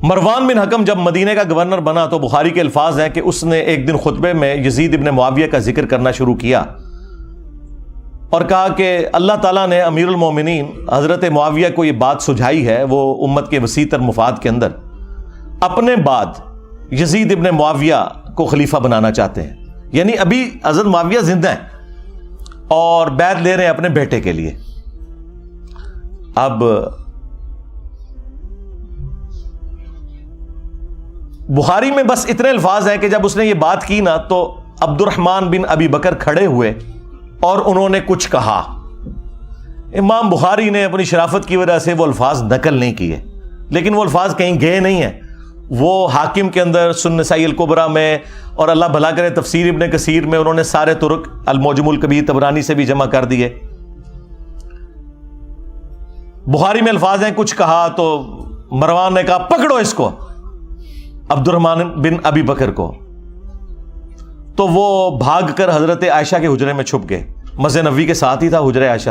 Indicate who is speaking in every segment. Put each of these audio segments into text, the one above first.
Speaker 1: مروان بن حکم جب مدینے کا گورنر بنا تو بخاری کے الفاظ ہیں کہ اس نے ایک دن خطبے میں یزید ابن معاویہ کا ذکر کرنا شروع کیا اور کہا کہ اللہ تعالیٰ نے امیر المومنین حضرت معاویہ کو یہ بات سجھائی ہے، وہ امت کے وسیع تر مفاد کے اندر اپنے بعد یزید ابن معاویہ کو خلیفہ بنانا چاہتے ہیں، یعنی ابھی حضرت معاویہ زندہ ہیں اور بیعت لے رہے ہیں اپنے بیٹے کے لیے۔ اب بخاری میں بس اتنے الفاظ ہیں کہ جب اس نے یہ بات کی نا تو عبد الرحمن بن ابی بکر کھڑے ہوئے اور انہوں نے کچھ کہا۔ امام بخاری نے اپنی شرافت کی وجہ سے وہ الفاظ نقل نہیں کیے، لیکن وہ الفاظ کہیں گئے نہیں ہیں، وہ حاکم کے اندر سنن نسائی الکبریٰ میں اور اللہ بھلا کرے تفسیر ابن کثیر میں انہوں نے سارے طرق المعجم الکبیر طبرانی سے بھی جمع کر دیے۔ بخاری میں الفاظ ہیں کچھ کہا تو مروان نے کہا پکڑو اس کو، عبد الرحمن بن ابی بکر کو، تو وہ بھاگ کر حضرت عائشہ کے حجرے میں چھپ گئے۔ مسجد نبوی کے ساتھ ہی تھا حجرہ عائشہ،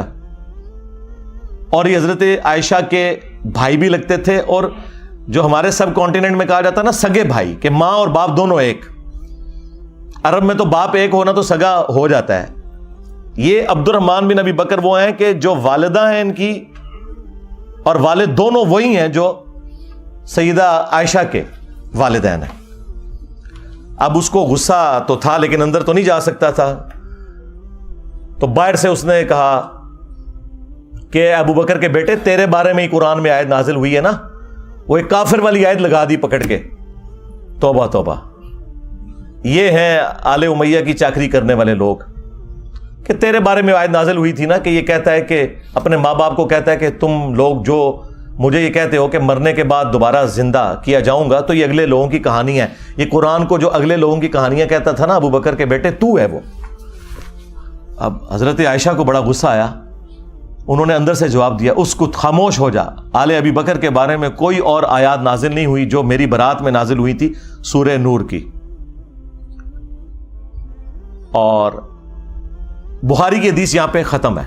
Speaker 1: اور یہ حضرت عائشہ کے بھائی بھی لگتے تھے، اور جو ہمارے سب کانٹیننٹ میں کہا جاتا ہے نا سگے بھائی، کہ ماں اور باپ دونوں ایک، عرب میں تو باپ ایک ہونا تو سگا ہو جاتا ہے۔ یہ عبد الرحمن بن ابی بکر وہ ہیں کہ جو والدہ ہیں ان کی اور والد دونوں وہی ہیں جو سیدہ عائشہ کے والدین ہیں۔ اب اس کو غصہ تو تھا لیکن اندر تو نہیں جا سکتا تھا، تو باہر سے اس نے کہا کہ ابو بکر کے بیٹے تیرے بارے میں ہی قرآن میں آیت نازل ہوئی ہے نا، وہ ایک کافر والی آیت لگا دی پکڑ کے، توبہ توبہ۔ یہ ہیں آل امیہ کی چاکری کرنے والے لوگ، کہ تیرے بارے میں آیت نازل ہوئی تھی نا کہ یہ کہتا ہے کہ اپنے ماں باپ کو کہتا ہے کہ تم لوگ جو مجھے یہ کہتے ہو کہ مرنے کے بعد دوبارہ زندہ کیا جاؤں گا، تو یہ اگلے لوگوں کی کہانی ہے، یہ قرآن کو جو اگلے لوگوں کی کہانیاں کہتا تھا نا ابو بکر کے بیٹے تو ہے وہ۔ اب حضرت عائشہ کو بڑا غصہ آیا، انہوں نے اندر سے جواب دیا اس کو خاموش ہو جا، آل ابی بکر کے بارے میں کوئی اور آیات نازل نہیں ہوئی جو میری برات میں نازل ہوئی تھی سورہ نور کی۔ اور بخاری کی حدیث یہاں پہ ختم ہے،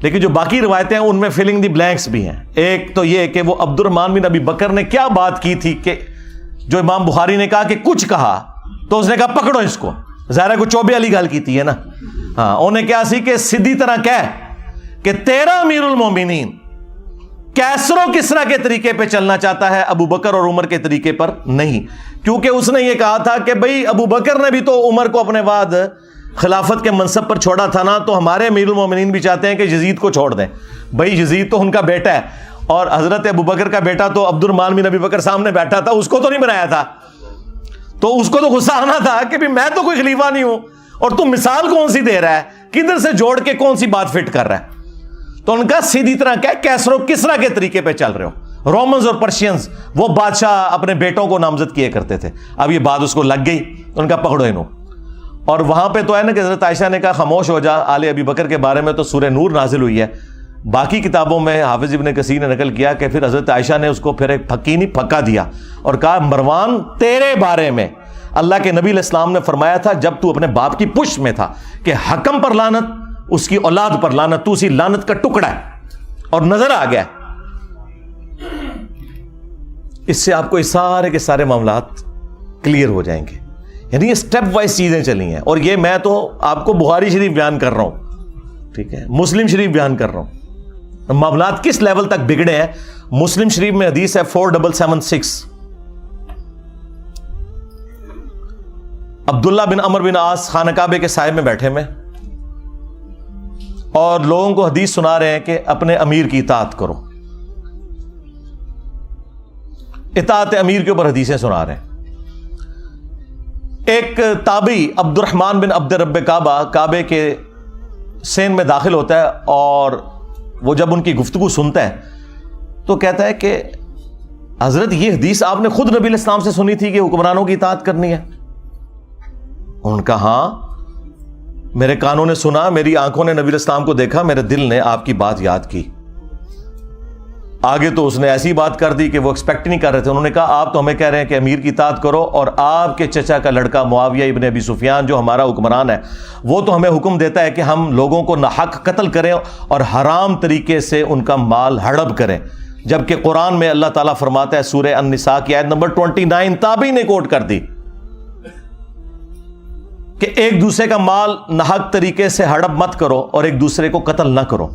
Speaker 1: لیکن جو باقی روایتیں ہیں ان میں فلنگ دی بلینکس بھی ہیں۔ ایک تو یہ کہ وہ عبد الرحمن بن ابی بکر نے کیا بات کی تھی کہ جو امام بخاری نے کہا کہ کچھ کہا تو اس نے کہا پکڑو اس کو، ظاہر کو چوبے والی گل کی ہے نا، ہاں انہیں کیا سی کہ سیدھی طرح کہہ کہ تیرا امیر المومنین کیسر و کسرا کے طریقے پہ چلنا چاہتا ہے، ابو بکر اور عمر کے طریقے پر نہیں، کیونکہ اس نے یہ کہا تھا کہ بھئی ابو بکر نے بھی تو عمر کو اپنے بعد خلافت کے منصب پر چھوڑا تھا نا، تو ہمارے امیر المومنین بھی چاہتے ہیں کہ یزید کو چھوڑ دیں۔ بھئی یزید تو ان کا بیٹا ہے، اور حضرت ابو بکر کا بیٹا تو عبد الرحمن بن ابی بکر سامنے بیٹھا تھا، اس کو تو نہیں بنایا تھا، تو اس کو تو غصہ آنا تھا کہ بھی میں تو کوئی خلیفہ نہیں ہوں اور تم مثال کون سی دے رہا ہے، کدھر سے جوڑ کے کون سی بات فٹ کر رہا ہے۔ تو ان کا سیدھی طرح کیا کیسر و کسرا کے طریقے پہ چل رہے ہو۔ رومنز اور پرشینز وہ بادشاہ اپنے بیٹوں کو نامزد کیے کرتے تھے، اب یہ بات اس کو لگ گئی، ان کا پکڑو انہوں۔ اور وہاں پہ تو ہے نا کہ حضرت عائشہ نے کہا خاموش ہو جا، آل ابی بکر کے بارے میں تو سورہ نور نازل ہوئی ہے۔ باقی کتابوں میں حافظ ابن کثیر نے نقل کیا کہ پھر حضرت عائشہ نے اس کو پھر ایک پھکی نہیں پھکا دیا اور کہا مروان تیرے بارے میں اللہ کے نبی علیہ السلام نے فرمایا تھا جب تو اپنے باپ کی پشت میں تھا کہ حکم پر لعنت، اس کی اولاد پر لعنت، تو اسی لعنت کا ٹکڑا ہے، اور نظر آ گیا۔ اس سے آپ کو یہ سارے کے سارے معاملات کلیئر ہو جائیں گے، یعنی یہ سٹیپ وائز چیزیں چلی ہیں، اور یہ میں تو آپ کو بخاری شریف بیان کر رہا ہوں، ٹھیک ہے، مسلم شریف بیان کر رہا ہوں، معاملات کس لیول تک بگڑے ہیں۔ مسلم شریف میں حدیث ہے 4776، عبداللہ بن عمر بن عاص خانہ کعبے کے سائے میں بیٹھے میں اور لوگوں کو حدیث سنا رہے ہیں کہ اپنے امیر کی اطاعت کرو، اطاعت امیر کے اوپر حدیثیں سنا رہے ہیں۔ ایک تابعی عبد الرحمن بن عبد رب کعبہ کعبے کے سین میں داخل ہوتا ہے، اور وہ جب ان کی گفتگو سنتا ہے تو کہتا ہے کہ حضرت یہ حدیث آپ نے خود نبی علیہ السلام سے سنی تھی کہ حکمرانوں کی اطاعت کرنی ہے؟ ان کا ہاں، میرے کانوں نے سنا، میری آنکھوں نے نبی علیہ السلام کو دیکھا، میرے دل نے آپ کی بات یاد کی۔ آگے تو اس نے ایسی بات کر دی کہ وہ ایکسپیکٹ نہیں کر رہے تھے۔ انہوں نے کہا آپ تو ہمیں کہہ رہے ہیں کہ امیر کی اطاعت کرو، اور آپ کے چچا کا لڑکا معاویہ ابن ابی سفیان جو ہمارا حکمران ہے وہ تو ہمیں حکم دیتا ہے کہ ہم لوگوں کو ناحق قتل کریں اور حرام طریقے سے ان کا مال ہڑپ کریں، جبکہ قرآن میں اللہ تعالیٰ فرماتا ہے سورہ النساء کی آیت نمبر 29 تابعی نے کوٹ کر دی کہ ایک دوسرے کا مال ناحق طریقے سے ہڑپ مت کرو اور ایک دوسرے کو قتل نہ کرو.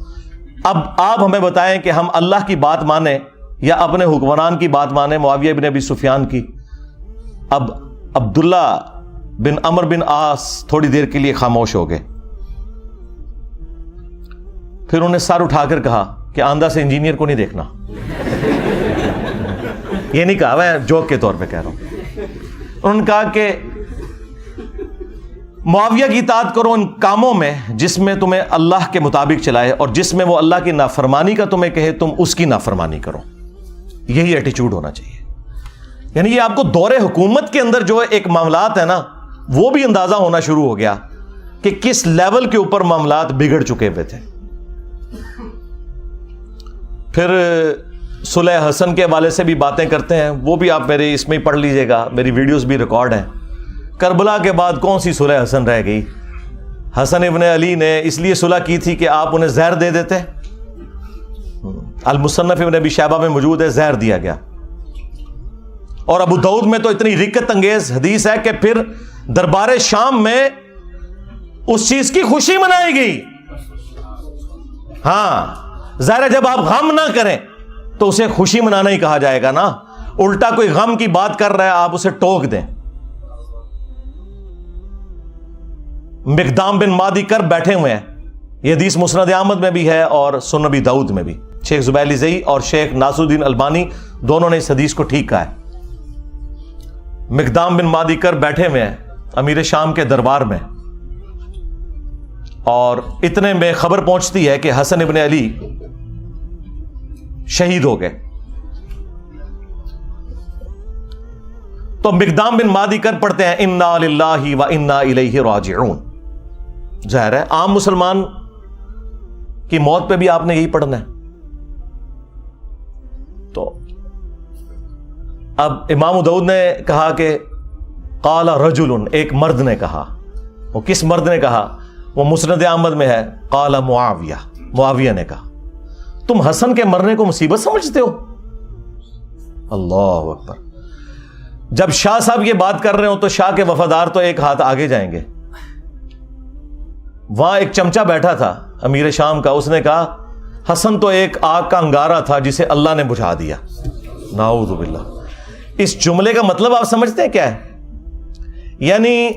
Speaker 1: اب آپ ہمیں بتائیں کہ ہم اللہ کی بات مانیں یا اپنے حکمران کی بات مانیں, معاویہ بن ابی سفیان کی. اب عبداللہ بن عمرو بن عاص تھوڑی دیر کے لیے خاموش ہو گئے, پھر انہوں نے سر اٹھا کر کہا کہ آندھا سے انجینئر کو نہیں دیکھنا. یہ نہیں کہا, میں جوک کے طور پہ کہہ رہا ہوں. انہوں نے کہا کہ معاویہ کی اطاعت کرو ان کاموں میں جس میں تمہیں اللہ کے مطابق چلائے, اور جس میں وہ اللہ کی نافرمانی کا تمہیں کہے تم اس کی نافرمانی کرو. یہی ایٹیچیوڈ ہونا چاہیے. یعنی یہ آپ کو دور حکومت کے اندر جو ایک معاملات ہے نا, وہ بھی اندازہ ہونا شروع ہو گیا کہ کس لیول کے اوپر معاملات بگڑ چکے ہوئے تھے. پھر صلح حسن کے حوالے سے بھی باتیں کرتے ہیں, وہ بھی آپ میرے اس میں ہی پڑھ لیجئے گا, میری ویڈیوز بھی ریکارڈ ہیں. کربلا کے بعد کون سی صلح حسن رہ گئی؟ حسن ابن علی نے اس لیے صلح کی تھی کہ آپ انہیں زہر دے دیتے. المصنف ابن ابی شیبہ میں موجود ہے, زہر دیا گیا. اور ابو داؤد میں تو اتنی رکت انگیز حدیث ہے کہ پھر دربار شام میں اس چیز کی خوشی منائی گئی. ہاں ظاہر ہے جب آپ غم نہ کریں تو اسے خوشی منانا ہی کہا جائے گا نا. الٹا کوئی غم کی بات کر رہا ہے آپ اسے ٹوک دیں. مقدام بن مادی کر بیٹھے ہوئے ہیں, یہ حدیث مسند احمد میں بھی ہے اور سنن ابی داؤد میں بھی. شیخ زبیر زئی اور شیخ ناصر الدین البانی دونوں نے اس حدیث کو ٹھیک کہا ہے. مقدام بن مادی کر بیٹھے ہوئے ہیں امیر شام کے دربار میں, اور اتنے میں خبر پہنچتی ہے کہ حسن ابن علی شہید ہو گئے. تو مقدام بن مادی کر پڑھتے ہیں انا للہ و انا الیہ راجعون. ظاہر ہے عام مسلمان کی موت پہ بھی آپ نے یہی پڑھنا ہے. تو اب امام داؤد نے کہا کہ قال رجل, ایک مرد نے کہا. وہ کس مرد نے کہا؟ وہ مسند احمد میں ہے. قال معاویہ, معاویہ نے کہا تم حسن کے مرنے کو مصیبت سمجھتے ہو؟ اللہ اکبر. جب شاہ صاحب یہ بات کر رہے ہو تو شاہ کے وفادار تو ایک ہاتھ آگے جائیں گے. وہاں ایک چمچا بیٹھا تھا امیر شام کا, اس نے کہا حسن تو ایک آگ کا انگارہ تھا جسے اللہ نے بجھا دیا. نعوذ باللہ. اس جملے کا مطلب آپ سمجھتے ہیں کیا ہے؟ یعنی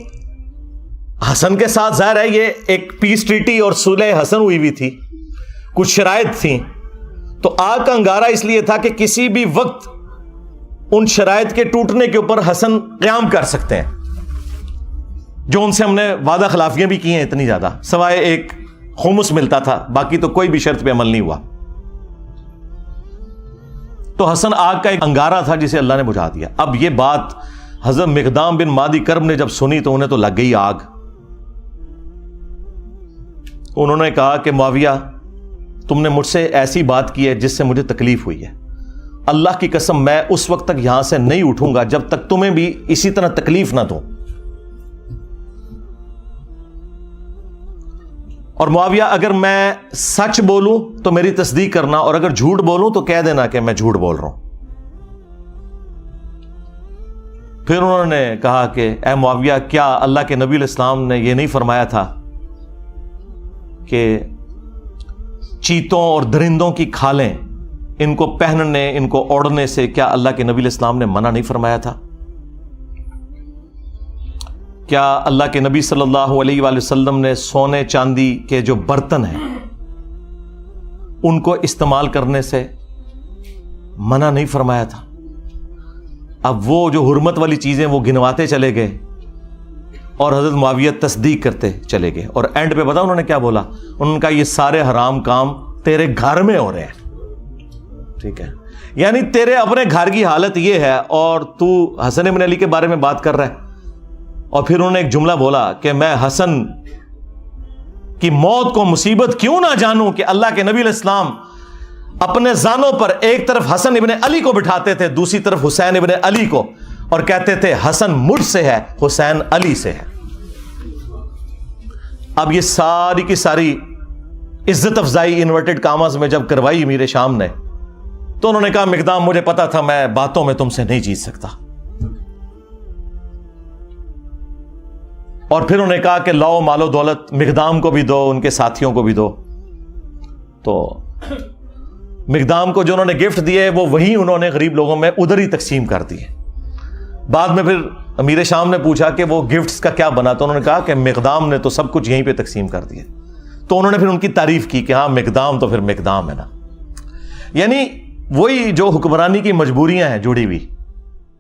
Speaker 1: حسن کے ساتھ ظاہر ہے یہ ایک پیس ٹریٹی اور صلح حسن ہوئی ہوئی تھی, کچھ شرائط تھیں, تو آگ کا انگارہ اس لیے تھا کہ کسی بھی وقت ان شرائط کے ٹوٹنے کے اوپر حسن قیام کر سکتے ہیں, جو ان سے ہم نے وعدہ خلافیاں بھی کی ہیں اتنی زیادہ, سوائے ایک خمس ملتا تھا, باقی تو کوئی بھی شرط پہ عمل نہیں ہوا. تو حسن آگ کا ایک انگارہ تھا جسے اللہ نے بجھا دیا. اب یہ بات حضرت مقدام بن مادی کرب نے جب سنی تو انہیں تو لگ گئی آگ. انہوں نے کہا کہ معاویہ تم نے مجھ سے ایسی بات کی ہے جس سے مجھے تکلیف ہوئی ہے. اللہ کی قسم میں اس وقت تک یہاں سے نہیں اٹھوں گا جب تک تمہیں بھی اسی طرح تکلیف نہ دوں. اور معاویہ اگر میں سچ بولوں تو میری تصدیق کرنا, اور اگر جھوٹ بولوں تو کہہ دینا کہ میں جھوٹ بول رہا ہوں. پھر انہوں نے کہا کہ اے معاویہ کیا اللہ کے نبی علیہ السلام نے یہ نہیں فرمایا تھا کہ چیتوں اور درندوں کی کھالیں ان کو پہننے ان کو اوڑھنے سے کیا اللہ کے نبی علیہ السلام نے منع نہیں فرمایا تھا؟ کیا اللہ کے نبی صلی اللہ علیہ وآلہ وسلم نے سونے چاندی کے جو برتن ہیں ان کو استعمال کرنے سے منع نہیں فرمایا تھا؟ اب وہ جو حرمت والی چیزیں وہ گنواتے چلے گئے اور حضرت معاویہ تصدیق کرتے چلے گئے, اور اینڈ پہ پتا انہوں نے کیا بولا؟ انہوں نے کہا یہ سارے حرام کام تیرے گھر میں ہو رہے ہیں. ٹھیک ہے, یعنی تیرے اپنے گھر کی حالت یہ ہے اور تو حسن ابن علی کے بارے میں بات کر رہا ہے. اور پھر انہوں نے ایک جملہ بولا کہ میں حسن کی موت کو مصیبت کیوں نہ جانوں کہ اللہ کے نبی علیہ السلام اپنے زانوں پر ایک طرف حسن ابن علی کو بٹھاتے تھے, دوسری طرف حسین ابن علی کو, اور کہتے تھے حسن مجھ سے ہے, حسین علی سے ہے. اب یہ ساری کی ساری عزت افزائی انورٹڈ کاماز میں جب کروائی امیر شام نے, تو انہوں نے کہا مقدام مجھے پتا تھا میں باتوں میں تم سے نہیں جیت سکتا. اور پھر انہوں نے کہا کہ لاؤ مال و دولت مقدام کو بھی دو, ان کے ساتھیوں کو بھی دو. تو مقدام کو جو انہوں نے گفٹ دیے وہ وہی انہوں نے غریب لوگوں میں ادھر ہی تقسیم کر دیے. بعد میں پھر امیر شام نے پوچھا کہ وہ گفٹس کا کیا بنا, تو انہوں نے کہا کہ مقدام نے تو سب کچھ یہیں پہ تقسیم کر دیا. تو انہوں نے پھر ان کی تعریف کی کہ ہاں مقدام تو پھر مقدام ہے نا. یعنی وہی جو حکمرانی کی مجبوریاں ہیں جڑی ہوئی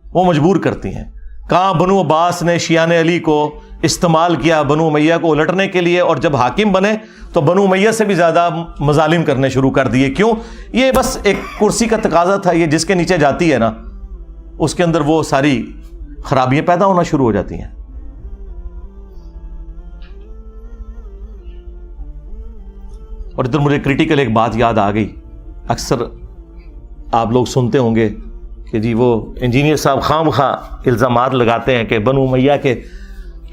Speaker 1: وہ مجبور کرتی ہیں. کہاں بنو عباس نے شیعان علی کو استعمال کیا بنو امیہ کو الٹنے کے لیے, اور جب حاکم بنے تو بنو امیہ سے بھی زیادہ مظالم کرنے شروع کر دیے. کیوں؟ یہ بس ایک کرسی کا تقاضا تھا. یہ جس کے نیچے جاتی ہے نا اس کے اندر وہ ساری خرابیاں پیدا ہونا شروع ہو جاتی ہیں. اور ادھر مجھے کریٹیکل ایک بات یاد آ گئی. اکثر آپ لوگ سنتے ہوں گے کہ جی وہ انجینئر صاحب خام خواہ الزامات لگاتے ہیں کہ بنو امیہ کے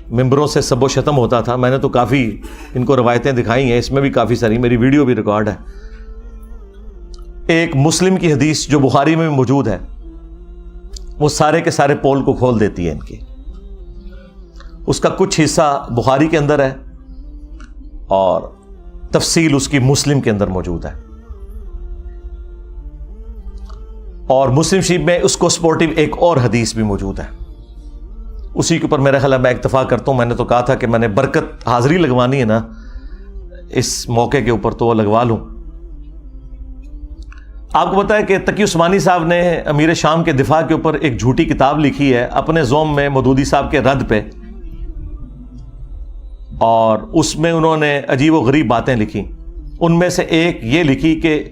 Speaker 1: ممبروں سے سب و شتم ہوتا تھا. میں نے تو کافی ان کو روایتیں دکھائی ہیں, اس میں بھی کافی ساری, میری ویڈیو بھی ریکارڈ ہے. ایک مسلم کی حدیث جو بخاری میں بھی موجود ہے وہ سارے کے سارے پول کو کھول دیتی ہے ان کی. اس کا کچھ حصہ بخاری کے اندر ہے اور تفصیل اس کی مسلم کے اندر موجود ہے. اور مسلم شریف میں اس کو سپورٹیو ایک اور حدیث بھی موجود ہے. اسی کے اوپر میرا خیال ہے میں اکتفا کرتا ہوں. میں نے تو کہا تھا کہ میں نے برکت حاضری لگوانی ہے نا اس موقع کے اوپر, تو وہ لگوا لوں. آپ کو پتا ہے کہ تقی عثمانی صاحب نے امیر شام کے دفاع کے اوپر ایک جھوٹی کتاب لکھی ہے اپنے زوم میں مودودی صاحب کے رد پہ, اور اس میں انہوں نے عجیب و غریب باتیں لکھی. ان میں سے ایک یہ لکھی کہ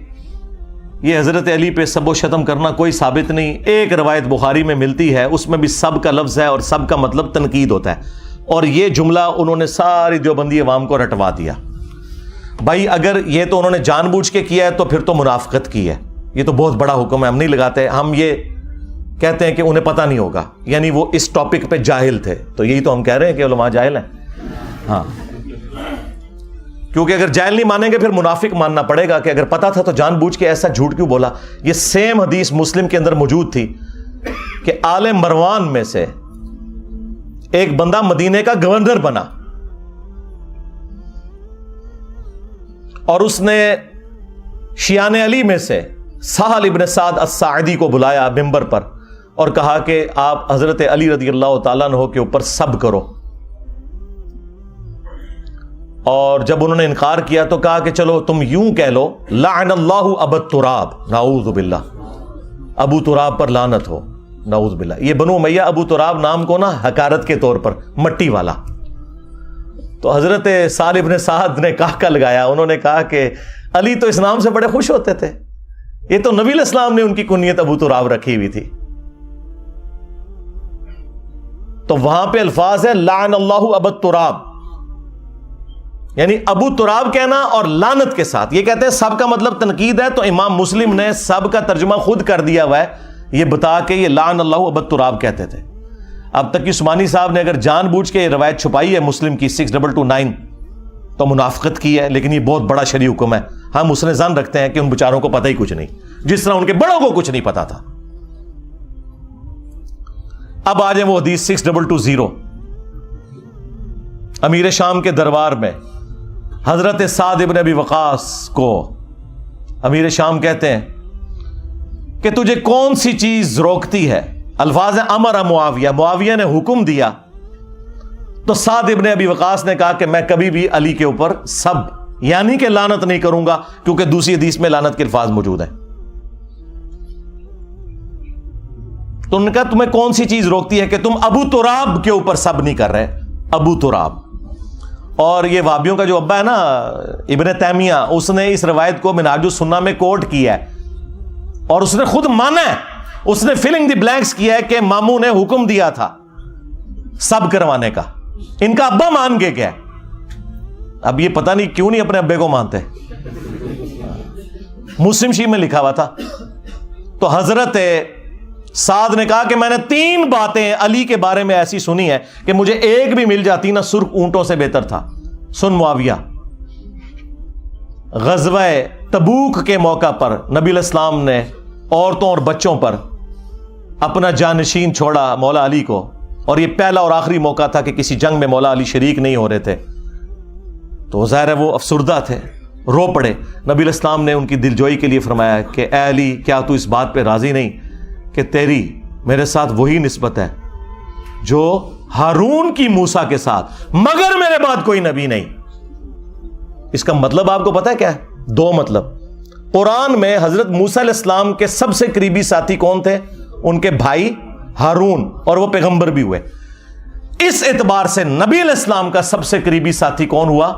Speaker 1: یہ حضرت علی پہ سب و شتم کرنا کوئی ثابت نہیں. ایک روایت بخاری میں ملتی ہے اس میں بھی سب کا لفظ ہے اور سب کا مطلب تنقید ہوتا ہے, اور یہ جملہ انہوں نے ساری دیوبندی عوام کو رٹوا دیا. بھائی اگر یہ تو انہوں نے جان بوجھ کے کیا ہے تو پھر تو منافقت کی ہے. یہ تو بہت بڑا حکم ہے, ہم نہیں لگاتے. ہم یہ کہتے ہیں کہ انہیں پتہ نہیں ہوگا, یعنی وہ اس ٹاپک پہ جاہل تھے. تو یہی تو ہم کہہ رہے ہیں کہ علماء جاہل ہیں. ہاں, کیونکہ اگر جاہل نہیں مانیں گے پھر منافق ماننا پڑے گا کہ اگر پتا تھا تو جان بوجھ کے ایسا جھوٹ کیوں بولا. یہ سیم حدیث مسلم کے اندر موجود تھی کہ آل مروان میں سے ایک بندہ مدینے کا گورنر بنا اور اس نے شیعان علی میں سے سہل ابن سعد الساعدی کو بلایا ممبر پر اور کہا کہ آپ حضرت علی رضی اللہ تعالیٰ عنہ کے اوپر سب کرو. اور جب انہوں نے انکار کیا تو کہا کہ چلو تم یوں کہہ لو لعن اللہ ابو تراب, نعوذ باللہ, ابو تراب پر لعنت ہو, نعوذ باللہ. یہ بنو امیہ ابو تراب نام کو نا حقارت کے طور پر مٹی والا. تو حضرت سہل ابن سعد نے کہا لگایا, انہوں نے کہا کہ علی تو اس نام سے بڑے خوش ہوتے تھے, یہ تو نبی علیہ السلام نے ان کی کنیت ابو تراب رکھی ہوئی تھی. تو وہاں پہ الفاظ ہے لعن اللہ ابو تراب, یعنی ابو تراب کہنا اور لعنت کے ساتھ. یہ کہتے ہیں سب کا مطلب تنقید ہے, تو امام مسلم نے سب کا ترجمہ خود کر دیا ہوا ہے یہ بتا کے یہ لعن اللہ ابو تراب کہتے تھے. اب تک عثمانی صاحب نے اگر جان بوجھ کے یہ روایت چھپائی ہے مسلم کی 6229 تو منافقت کی ہے, لیکن یہ بہت بڑا شرعی حکم ہے. ہم اس نے ظن رکھتے ہیں کہ ان بیچاروں کو پتہ ہی کچھ نہیں, جس طرح ان کے بڑوں کو کچھ نہیں پتا تھا. اب آ جائیں وہ حدیث 6220. امیر شام کے دربار میں حضرت سعد ابن ابی وقاص کو امیر شام کہتے ہیں کہ تجھے کون سی چیز روکتی ہے. الفاظ امر معاویہ, معاویہ نے حکم دیا. تو سعد ابن ابی وقاص نے کہا کہ میں کبھی بھی علی کے اوپر سب یعنی کہ لعنت نہیں کروں گا, کیونکہ دوسری حدیث میں لعنت کے الفاظ موجود ہیں. تو ان کا تمہیں کون سی چیز روکتی ہے کہ تم ابو تراب کے اوپر سب نہیں کر رہے. ابو تراب, اور یہ وہابیوں کا جو ابا ہے نا ابن تیمیہ, اس نے اس روایت کو منہاج السنہ میں کوٹ کیا ہے اور اس نے خود مانا ہے, اس نے فلنگ دی بلینکس کیا ہے کہ ماموں نے حکم دیا تھا سب کروانے کا. ان کا ابا مان کے کیا ہے. اب یہ پتہ نہیں کیوں نہیں اپنے ابے کو مانتے, مسلم شریف میں لکھا ہوا تھا. تو حضرت سعد نے کہا کہ میں نے 3 باتیں علی کے بارے میں ایسی سنی ہے کہ مجھے ایک بھی مل جاتی نا سرخ اونٹوں سے بہتر تھا. سن معاویہ, غزوہ تبوک کے موقع پر نبی علیہ السلام نے عورتوں اور بچوں پر اپنا جانشین چھوڑا مولا علی کو، اور یہ پہلا اور آخری موقع تھا کہ کسی جنگ میں مولا علی شریک نہیں ہو رہے تھے، تو ظاہر ہے وہ افسردہ تھے، رو پڑے۔ نبی علیہ السلام نے ان کی دلجوئی کے لیے فرمایا کہ اے علی، کیا تو اس بات پہ راضی نہیں کہ تیری میرے ساتھ وہی نسبت ہے جو ہارون کی موسیٰ کے ساتھ، مگر میرے بعد کوئی نبی نہیں۔ اس کا مطلب آپ کو پتا ہے کیا ہے؟ دو مطلب۔ قرآن میں حضرت موسیٰ علیہ السلام کے سب سے قریبی ساتھی کون تھے؟ ان کے بھائی ہارون، اور وہ پیغمبر بھی ہوئے۔ اس اعتبار سے نبی علیہ السلام کا سب سے قریبی ساتھی کون ہوا؟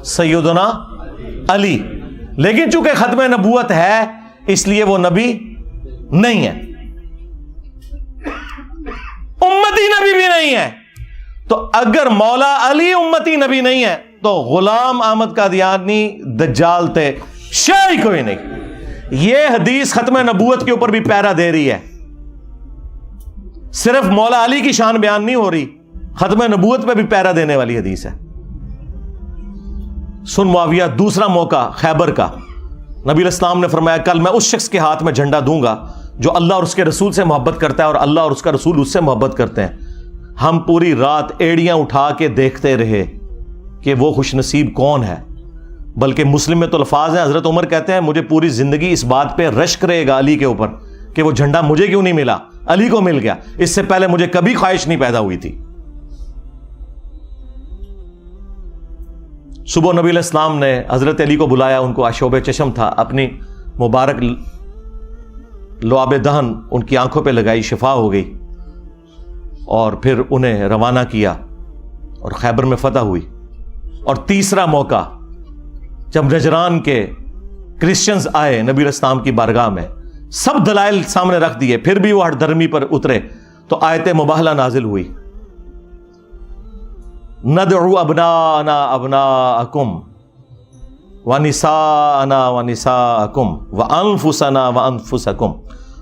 Speaker 1: سیدنا علی۔ لیکن چونکہ ختم نبوت ہے اس لیے وہ نبی نہیں ہے، امتی نبی بھی نہیں ہے۔ تو اگر مولا علی امتی نبی نہیں ہے تو غلام احمد قادیانی دجال تھے، شاید کوئی نہیں۔ یہ حدیث ختم نبوت کے اوپر بھی پیرا دے رہی ہے، صرف مولا علی کی شان بیان نہیں ہو رہی، ختم نبوت پہ بھی پیرا دینے والی حدیث ہے۔ سن معاویہ، دوسرا موقع خیبر کا، نبی علیہ السلام نے فرمایا کل میں اس شخص کے ہاتھ میں جھنڈا دوں گا جو اللہ اور اس کے رسول سے محبت کرتا ہے اور اللہ اور اس کا رسول اس سے محبت کرتے ہیں۔ ہم پوری رات ایڑیاں اٹھا کے دیکھتے رہے کہ وہ خوش نصیب کون ہے، بلکہ مسلم میں تو الفاظ ہیں، حضرت عمر کہتے ہیں مجھے پوری زندگی اس بات پہ رشک رہے گا علی کے اوپر کہ وہ جھنڈا مجھے کیوں نہیں ملا، علی کو مل گیا، اس سے پہلے مجھے کبھی خواہش نہیں پیدا ہوئی تھی۔ صبح نبی علیہ السلام نے حضرت علی کو بلایا، ان کو آشوب چشم تھا، اپنی مبارک لعاب دہن ان کی آنکھوں پہ لگائی، شفا ہو گئی، اور پھر انہیں روانہ کیا اور خیبر میں فتح ہوئی۔ اور تیسرا موقع جب نجران کے کرسچنز آئے نبی علیہ السلام کی بارگاہ میں، سب دلائل سامنے رکھ دیے، پھر بھی وہ ہٹ درمی پر اترے، تو آیت مباہلہ نازل ہوئی، ندعو ابناءنا ابناءکم ونساءنا ونساءکم وانفسنا وانفسکم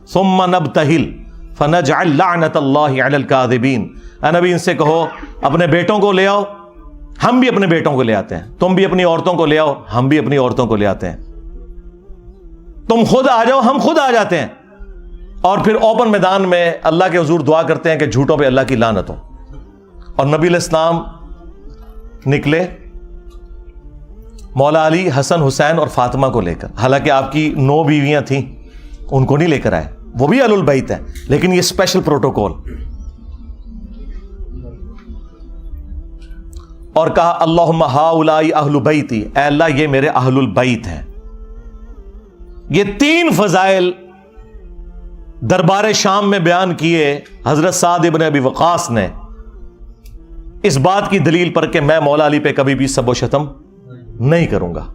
Speaker 1: ثم نبتہل فنجعل لعنت اللہ علی الکاذبین۔ اے نبی ان سے کہو اپنے بیٹوں کو لے آؤ، ہم بھی اپنے بیٹوں کو لے آتے ہیں، تم بھی اپنی عورتوں کو لے آؤ، ہم بھی اپنی عورتوں کو لے آتے ہیں، تم خود آ جاؤ، ہم خود آ جاتے ہیں، اور پھر اوپن میدان میں اللہ کے حضور دعا کرتے ہیں کہ جھوٹوں پہ اللہ کی لعنت ہو۔ اور نبی علیہ السلام نکلے مولا علی، حسن، حسین اور فاطمہ کو لے کر، حالانکہ آپ کی 9 بیویاں تھیں، ان کو نہیں لے کر آئے، وہ بھی اہل البیت ہیں، لیکن یہ اسپیشل پروٹوکول۔ اور کہا اللہم ہؤلاء اہل بیتی، اے اللہ یہ میرے اہل البیت ہیں۔ یہ 3 فضائل دربار شام میں بیان کیے حضرت سعد ابن ابی وقاص نے، اس بات کی دلیل پر کہ میں مولا علی پہ کبھی بھی سب و شتم نہیں کروں گا۔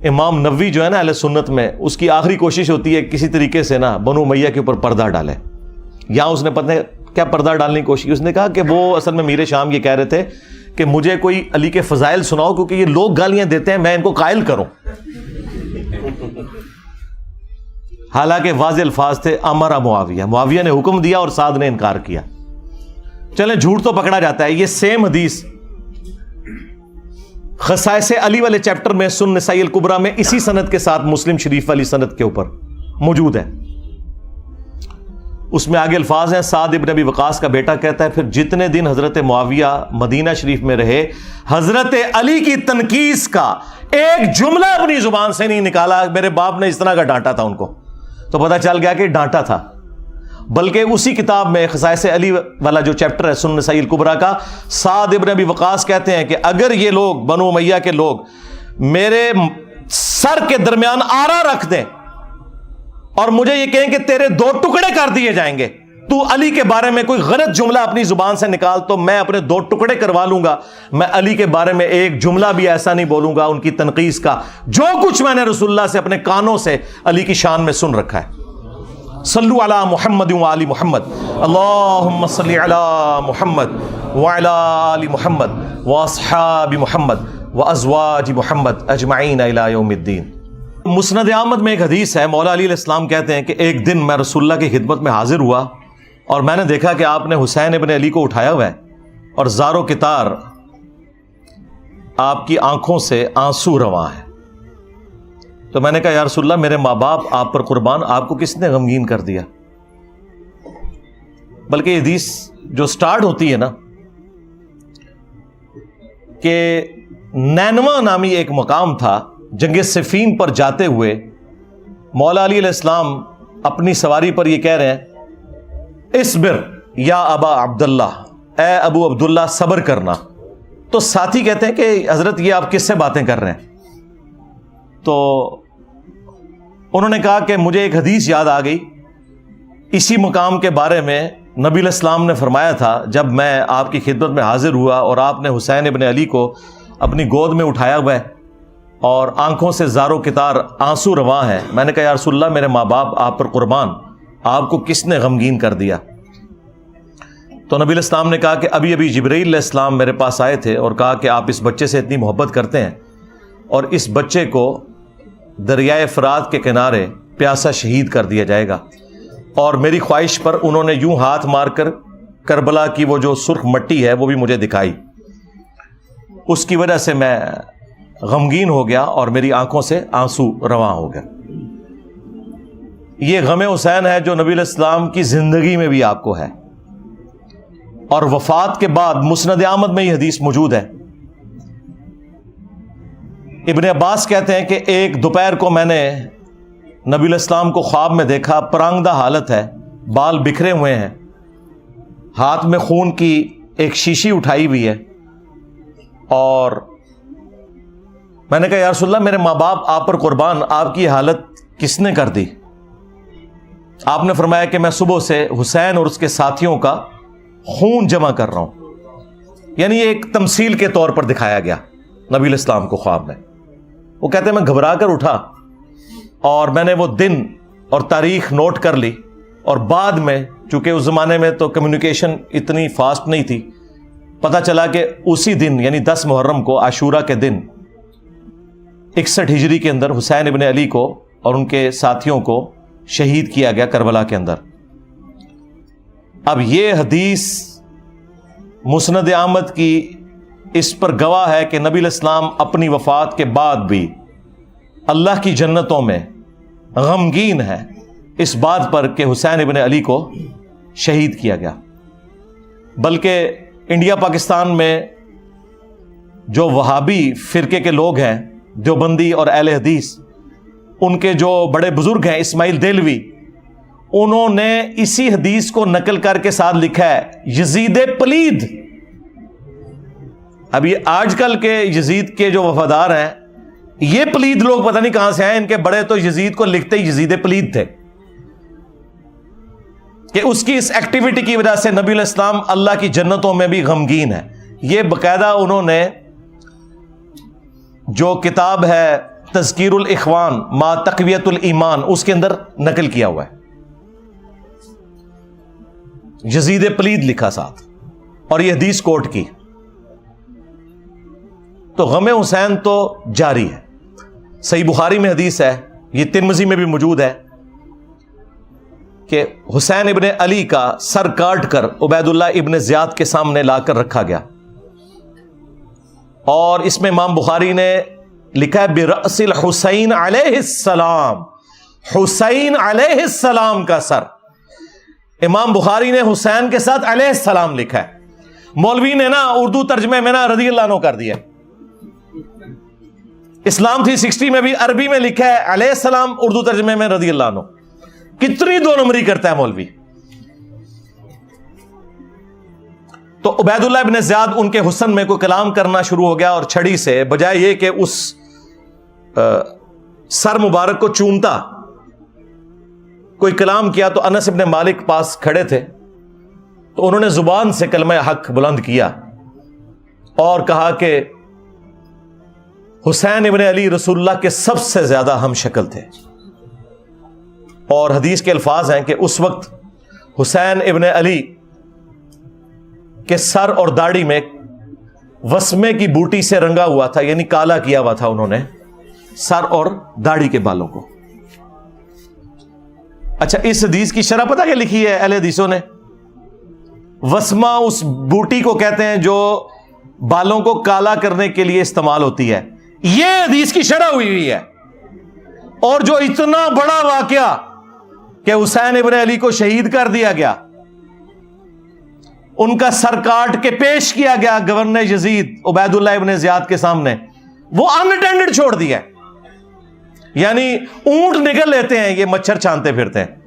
Speaker 1: امام نووی جو ہے نا اہل سنت میں، اس کی آخری کوشش ہوتی ہے کسی طریقے سے نا بنو امیہ کے اوپر پردہ ڈالے۔ یہاں اس نے پتہ کیا پردہ ڈالنے کی کوشش کی، اس نے کہا کہ وہ اصل میں میر شام یہ کہہ رہے تھے کہ مجھے کوئی علی کے فضائل سناؤ، کیونکہ یہ لوگ گالیاں دیتے ہیں، میں ان کو قائل کروں۔ حالانکہ واضح الفاظ تھے امر معاویہ، معاویہ نے حکم دیا اور سعد نے انکار کیا۔ چلیں جھوٹ تو پکڑا جاتا ہے۔ یہ سیم حدیث خصائص علی والے چیپٹر میں سنن نسائی الکبریٰ میں اسی سند کے ساتھ مسلم شریف والی سند کے اوپر موجود ہے۔ اس میں آگے الفاظ ہیں، سعد ابن ابی وقاص کا بیٹا کہتا ہے پھر جتنے دن حضرت معاویہ مدینہ شریف میں رہے، حضرت علی کی تنقیص کا ایک جملہ اپنی زبان سے نہیں نکالا۔ میرے باپ نے اس طرح کا ڈانٹا تھا ان کو، تو پتہ چل گیا کہ ڈانٹا تھا۔ بلکہ اسی کتاب میں خصائص علی والا جو چیپٹر ہے سنن نسائی الکبریٰ کا، سعد ابن ابی وقاص کہتے ہیں کہ اگر یہ لوگ بنو امیہ کے لوگ میرے سر کے درمیان آرا رکھ دیں اور مجھے یہ کہیں کہ تیرے 2 ٹکڑے کر دیے جائیں گے، تو علی کے بارے میں کوئی غلط جملہ اپنی زبان سے نکال تو میں اپنے 2 ٹکڑے کروا لوں گا، میں علی کے بارے میں ایک جملہ بھی ایسا نہیں بولوں گا ان کی تنقیص کا جو کچھ میں نے رسول اللہ سے اپنے کانوں سے علی کی شان میں سن رکھا ہے۔ صلو علی محمد وآل محمد، اللہم صلی علی محمد وعلی آل محمد واصحاب محمد وازواج محمد اجمعین الی یوم الدین۔ مسند احمد میں ایک حدیث ہے، مولا علی علیہ السلام کہتے ہیں کہ ایک دن میں رسول اللہ کی خدمت میں حاضر ہوا اور میں نے دیکھا کہ آپ نے حسین ابن علی کو اٹھایا ہوا ہے اور زار و کتار آپ کی آنکھوں سے آنسو رواں ہے۔ تو میں نے کہا یا رسول اللہ میرے ماں باپ آپ پر قربان، آپ کو کس نے غمگین کر دیا؟ بلکہ یہ حدیث جو سٹارٹ ہوتی ہے نا کہ نینوا نامی ایک مقام تھا، جنگ صفین پر جاتے ہوئے مولا علی علیہ السلام اپنی سواری پر یہ کہہ رہے ہیں اصبر یا ابا عبداللہ، اے ابو عبداللہ صبر کرنا. تو ساتھی کہتے ہیں کہ حضرت یہ آپ کس سے باتیں کر رہے ہیں؟ تو انہوں نے کہا کہ مجھے ایک حدیث یاد آ گئی اسی مقام کے بارے میں. نبی علیہ السلام نے فرمایا تھا جب میں آپ کی خدمت میں حاضر ہوا اور آپ نے حسین ابن علی کو اپنی گود میں اٹھایا ہوا ہے اور آنکھوں سے زارو کتار آنسو رواں ہے، میں نے کہا یا رسول اللہ میرے ماں باپ آپ پر قربان، آپ کو کس نے غمگین کر دیا؟ تو نبی علیہ السلام نے کہا کہ ابھی ابھی جبرائیل علیہ السلام میرے پاس آئے تھے اور کہا کہ آپ اس بچے سے اتنی محبت کرتے ہیں اور اس بچے کو دریائے فرات کے کنارے پیاسا شہید کر دیا جائے گا. اور میری خواہش پر انہوں نے یوں ہاتھ مار کر کربلا کی وہ جو سرخ مٹی ہے وہ بھی مجھے دکھائی. اس کی وجہ سے میں غمگین ہو گیا اور میری آنکھوں سے آنسو رواں ہو گیا. یہ غم حسین ہے جو نبی علیہ السلام کی زندگی میں بھی آپ کو ہے، اور وفات کے بعد مسند احمد میں یہ حدیث موجود ہے. ابن عباس کہتے ہیں کہ ایک دوپہر کو میں نے نبی علیہ السلام کو خواب میں دیکھا، پرانگدہ حالت ہے، بال بکھرے ہوئے ہیں، ہاتھ میں خون کی ایک شیشی اٹھائی ہوئی ہے. اور میں نے کہا یا رسول اللہ میرے ماں باپ آپ پر قربان، آپ کی حالت کس نے کر دی؟ آپ نے فرمایا کہ میں صبح سے حسین اور اس کے ساتھیوں کا خون جمع کر رہا ہوں. یعنی ایک تمثیل کے طور پر دکھایا گیا نبی علیہ السلام کو خواب میں. وہ کہتے ہیں میں گھبرا کر اٹھا اور میں نے وہ دن اور تاریخ نوٹ کر لی، اور بعد میں چونکہ اس زمانے میں تو کمیونیکیشن اتنی فاسٹ نہیں تھی، پتہ چلا کہ اسی دن یعنی 10 محرم کو عاشورہ کے دن 61 ہجری کے اندر حسین ابن علی کو اور ان کے ساتھیوں کو شہید کیا گیا کربلا کے اندر. اب یہ حدیث مسند احمد کی اس پر گواہ ہے کہ نبی علیہ السلام اپنی وفات کے بعد بھی اللہ کی جنتوں میں غمگین ہے اس بات پر کہ حسین ابن علی کو شہید کیا گیا. بلکہ انڈیا پاکستان میں جو وہابی فرقے کے لوگ ہیں، دیوبندی اور اہل حدیث، ان کے جو بڑے بزرگ ہیں اسماعیل دہلوی، انہوں نے اسی حدیث کو نقل کر کے ساتھ لکھا ہے یزید پلید. اب یہ آج کل کے یزید کے جو وفادار ہیں، یہ پلید لوگ پتہ نہیں کہاں سے آئے، ان کے بڑے تو یزید کو لکھتے ہی یزید پلید تھے کہ اس کی اس ایکٹیویٹی کی وجہ سے نبی علیہ السلام اللہ کی جنتوں میں بھی غمگین ہے. یہ باقاعدہ انہوں نے جو کتاب ہے تذکیر الاخوان ما تقویت الایمان اس کے اندر نقل کیا ہوا ہے، یزید پلید لکھا ساتھ، اور یہ حدیث کوٹ کی. تو غم حسین تو جاری ہے. صحیح بخاری میں حدیث ہے، یہ ترمذی میں بھی موجود ہے کہ حسین ابن علی کا سر کاٹ کر عبید اللہ ابن زیاد کے سامنے لا کر رکھا گیا، اور اس میں امام بخاری نے لکھا ہے برأس الحسین علیہ السلام، حسین علیہ السلام کا سر. امام بخاری نے حسین کے ساتھ علیہ السلام لکھا ہے. مولوی نے نا اردو ترجمے میں نا رضی اللہ عنہ کر دیا. اسلام 360 میں بھی عربی میں لکھا ہے علیہ السلام، اردو ترجمے میں رضی اللہ عنہ. کتنی دو نمبری کرتا ہے مولوی. تو عبید اللہ ابن زیاد ان کے حسن میں کوئی کلام کرنا شروع ہو گیا، اور چھڑی سے بجائے یہ کہ اس سر مبارک کو چومتا کوئی کلام کیا، تو انس ابن مالک پاس کھڑے تھے، تو انہوں نے زبان سے کلمہ حق بلند کیا اور کہا کہ حسین ابن علی رسول اللہ کے سب سے زیادہ ہم شکل تھے. اور حدیث کے الفاظ ہیں کہ اس وقت حسین ابن علی کے سر اور داڑھی میں وسمے کی بوٹی سے رنگا ہوا تھا، یعنی کالا کیا ہوا تھا انہوں نے سر اور داڑھی کے بالوں کو. اچھا، اس حدیث کی شرح پتہ کیا لکھی ہے اہل حدیثوں نے؟ وسمہ اس بوٹی کو کہتے ہیں جو بالوں کو کالا کرنے کے لیے استعمال ہوتی ہے. یہ حدیث کی شرح ہوئی ہے. اور جو اتنا بڑا واقعہ کہ حسین ابن علی کو شہید کر دیا گیا، ان کا سر کاٹ کے پیش کیا گیا گورنر یزید عبید اللہ ابن زیاد کے سامنے، وہ اناٹینڈڈ چھوڑ دیا. یعنی اونٹ نگل لیتے ہیں، یہ مچھر چھانتے پھرتے ہیں.